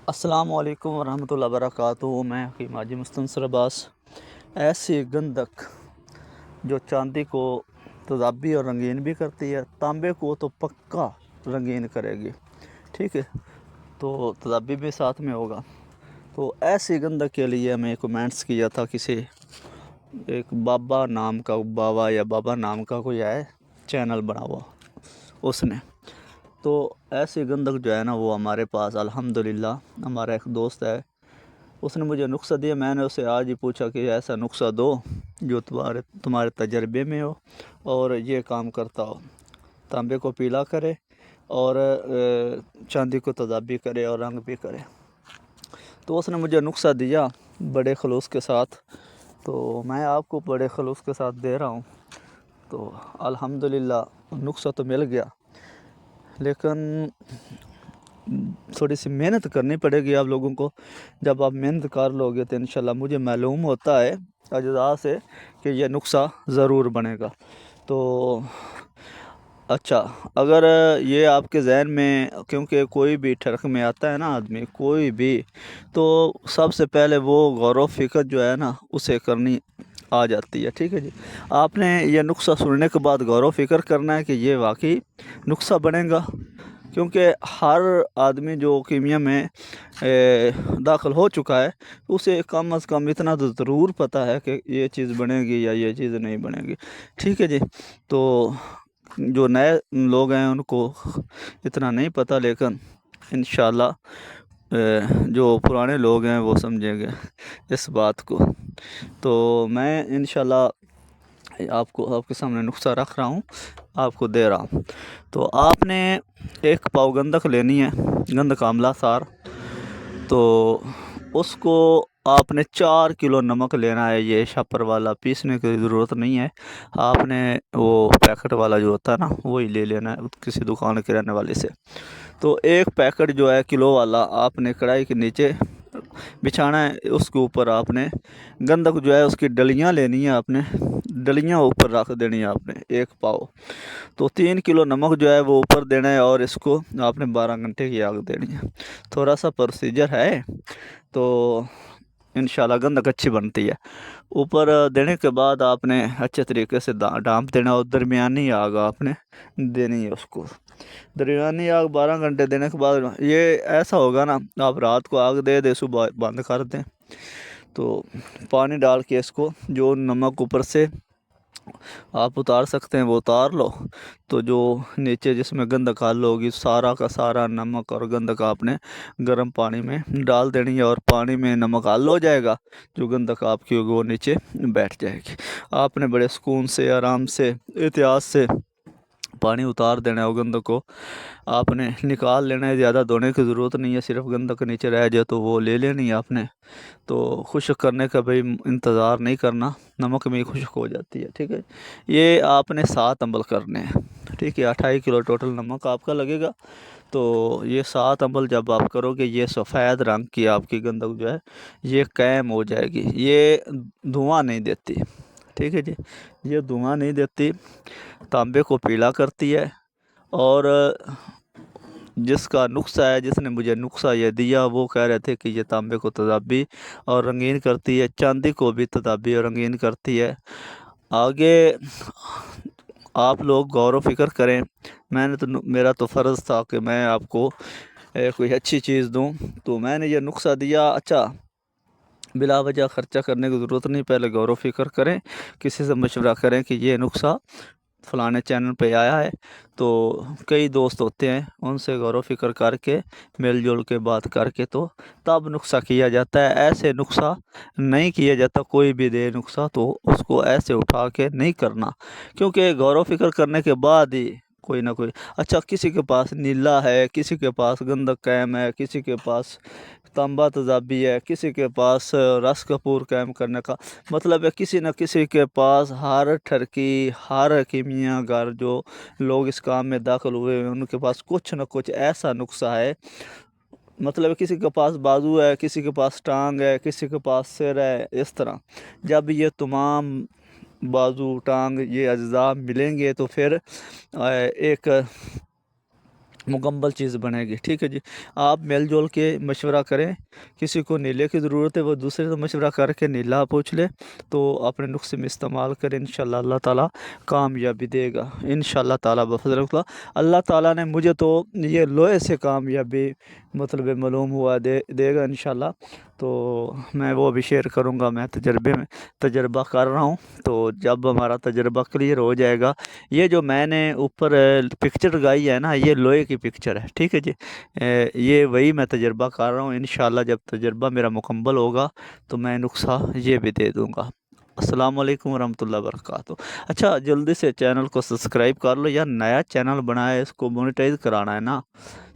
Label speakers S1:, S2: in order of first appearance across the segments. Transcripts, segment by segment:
S1: السلام علیکم ورحمۃ اللہ وبرکاتہ۔ میں حکیم حاجی مستنصر عباس۔ ایسی گندک جو چاندی کو تضابی اور رنگین بھی کرتی ہے، تانبے کو تو پکا رنگین کرے گی، ٹھیک ہے، تو تضابی بھی ساتھ میں ہوگا۔ تو ایسی گندک کے لیے ہمیں کمنٹس کیا تھا کسی ایک بابا نام کا کوئی ہے چینل بنا ہوا اس نے، تو ایسی گندک جو ہے نا وہ ہمارے پاس الحمدللہ ہمارا ایک دوست ہے، اس نے مجھے نسخہ دیا۔ میں نے اسے آج ہی پوچھا کہ ایسا نسخہ دو جو تمہارے تجربے میں ہو اور یہ کام کرتا ہو، تانبے کو پیلا کرے اور چاندی کو تضابی کرے اور رنگ بھی کرے۔ تو اس نے مجھے نسخہ دیا بڑے خلوص کے ساتھ، تو میں آپ کو بڑے خلوص کے ساتھ دے رہا ہوں۔ تو الحمدللہ نسخہ تو مل گیا، لیکن تھوڑی سی محنت کرنی پڑے گی آپ لوگوں کو۔ جب آپ محنت کر لو گے تو انشاءاللہ مجھے معلوم ہوتا ہے اجزاء سے کہ یہ نسخہ ضرور بنے گا۔ تو اچھا، اگر یہ آپ کے ذہن میں، کیونکہ کوئی بھی ٹھرک میں آتا ہے نا آدمی کوئی بھی، تو سب سے پہلے وہ غور و فکر جو ہے نا اسے کرنی آ جاتی ہے، ٹھیک ہے جی۔ آپ نے یہ نسخہ سننے کے بعد غور و فکر کرنا ہے کہ یہ واقعی نسخہ بنے گا، کیونکہ ہر آدمی جو کیمیا میں داخل ہو چکا ہے اسے کم از کم اتنا تو ضرور پتہ ہے کہ یہ چیز بنے گی یا یہ چیز نہیں بنے گی، ٹھیک ہے جی۔ تو جو نئے لوگ ہیں ان کو اتنا نہیں پتہ، لیکن انشاءاللہ جو پرانے لوگ ہیں وہ سمجھیں گے اس بات کو۔ تو میں انشاءاللہ آپ کے سامنے نسخہ رکھ رہا ہوں، آپ کو دے رہا ہوں۔ تو آپ نے ایک پاؤ گندک لینی ہے، گندک آملہ سار، تو اس کو آپ نے 4 کلو نمک لینا ہے۔ یہ شاپر والا پیسنے کی ضرورت نہیں ہے، آپ نے وہ پیکٹ والا جو ہوتا ہے نا وہی لے لینا ہے کسی دکان کے رہنے والے سے۔ تو ایک پیکٹ جو ہے کلو والا آپ نے کڑھائی کے نیچے بچھانا ہے، اس کے اوپر آپ نے گندک جو ہے اس کی ڈلیاں لینی ہے، آپ نے ڈلیاں اوپر رکھ دینی ہے آپ نے 1 پاؤ۔ تو 3 کلو نمک جو ہے وہ اوپر دینا ہے اور اس کو آپ نے 12 گھنٹے کی آگ دینی ہے۔ تھوڑا سا پروسیجر ہے، تو انشاءاللہ گندک اچھی بنتی ہے۔ اوپر دینے کے بعد آپ نے اچھے طریقے سے ڈھانپ دینا اور درمیانی آگ آپ نے دینی ہے اس کو۔ درمیانی آگ 12 گھنٹے دینے کے بعد یہ ایسا ہوگا نا، آپ رات کو آگ دے صبح بند کر دیں، تو پانی ڈال کے اس کو جو نمک اوپر سے آپ اتار سکتے ہیں وہ اتار لو۔ تو جو نیچے جس میں گندک حل ہوگی سارا کا سارا نمک اور گندک آپ نے گرم پانی میں ڈال دینی ہے، اور پانی میں نمک حل ہو جائے گا، جو گندک آپ کی ہوگی وہ نیچے بیٹھ جائے گی۔ آپ نے بڑے سکون سے آرام سے احتیاط سے پانی اتار دینا ہے، وہ گندک کو آپ نے نکال لینا ہے۔ زیادہ دھونے کی ضرورت نہیں ہے، صرف گندک نیچے رہ جائے تو وہ لے لینی ہے آپ نے۔ تو خشک کرنے کا بھائی انتظار نہیں کرنا، نمک میں ہی خشک ہو جاتی ہے، ٹھیک ہے۔ یہ آپ نے 7 عمل کرنے ہیں، ٹھیک ہے۔ 28 کلو ٹوٹل نمک آپ کا لگے گا۔ تو یہ 7 عمل جب آپ کرو گے، یہ سفید رنگ کی آپ کی گندک جو ہے یہ قائم ہو جائے گی۔ یہ دھواں نہیں دیتی، ٹھیک ہے جی، یہ دھواں نہیں دیتی، تانبے کو پیلا کرتی ہے۔ اور جس کا نسخہ ہے، جس نے مجھے نسخہ یہ دیا، وہ کہہ رہے تھے کہ یہ تانبے کو تضابی اور رنگین کرتی ہے، چاندی کو بھی تضابی اور رنگین کرتی ہے۔ آگے آپ لوگ غور و فکر کریں، میرا تو فرض تھا کہ میں آپ کو کوئی اچھی چیز دوں، تو میں نے یہ نسخہ دیا۔ اچھا، بلا وجہ خرچہ کرنے کی ضرورت نہیں، پہلے غور و فکر کریں، کسی سے مشورہ کریں کہ یہ نسخہ فلانے چینل پہ آیا ہے۔ تو کئی دوست ہوتے ہیں، ان سے غور و فکر کر کے مل جل کے بات کر کے تو تب نسخہ کیا جاتا ہے۔ ایسے نسخہ نہیں کیا جاتا، کوئی بھی دے نسخہ تو اس کو ایسے اٹھا کے نہیں کرنا، کیونکہ غور و فکر کرنے کے بعد ہی کوئی نہ کوئی، اچھا کسی کے پاس نیلا ہے، کسی کے پاس گندک قائم ہے، کسی کے پاس تانبا تضابی ہے، کسی کے پاس رس کپور قائم کرنے کا مطلب ہے، کسی نہ کسی کے پاس ہر ٹھرکی، ہر کیمیا گر جو لوگ اس کام میں داخل ہوئے ہیں ان کے پاس کچھ نہ کچھ ایسا نسخہ ہے۔ مطلب کسی کے پاس بازو ہے، کسی کے پاس ٹانگ ہے، کسی کے پاس سر ہے، اس طرح جب یہ تمام بازو ٹانگ یہ اجزاء ملیں گے تو پھر ایک مکمل چیز بنے گی، ٹھیک ہے جی۔ آپ مل جل کے مشورہ کریں، کسی کو نیلے کی ضرورت ہے وہ دوسرے سے مشورہ کر کے نیلا پوچھ لے، تو اپنے نسخے میں استعمال کریں، انشاءاللہ اللہ تعالیٰ کامیابی دے گا انشاءاللہ تعالیٰ بفضل اللہ۔ اللہ تعالیٰ نے مجھے تو یہ لوہے سے کامیابی مطلب معلوم ہوا دے گا انشاءاللہ، تو میں وہ بھی شیئر کروں گا۔ میں تجربہ کر رہا ہوں، تو جب ہمارا تجربہ کلیئر ہو جائے گا، یہ جو میں نے اوپر پکچر لگائی ہے نا، یہ لوہے کی پکچر ہے، ٹھیک ہے جی۔ یہ وہی میں تجربہ کر رہا ہوں، انشاءاللہ جب تجربہ میرا مکمل ہوگا تو میں نسخہ یہ بھی دے دوں گا۔ السلام علیکم ورحمۃ اللہ وبرکاتہ۔ اچھا جلدی سے چینل کو سبسکرائب کر لو یار، نیا چینل بنایا ہے، اس کو مونیٹائز کرانا ہے نا،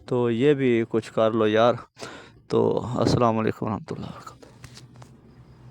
S1: تو یہ بھی کچھ کر لو یار۔ تو السلام علیکم ورحمۃ اللہ وبرکاتہ۔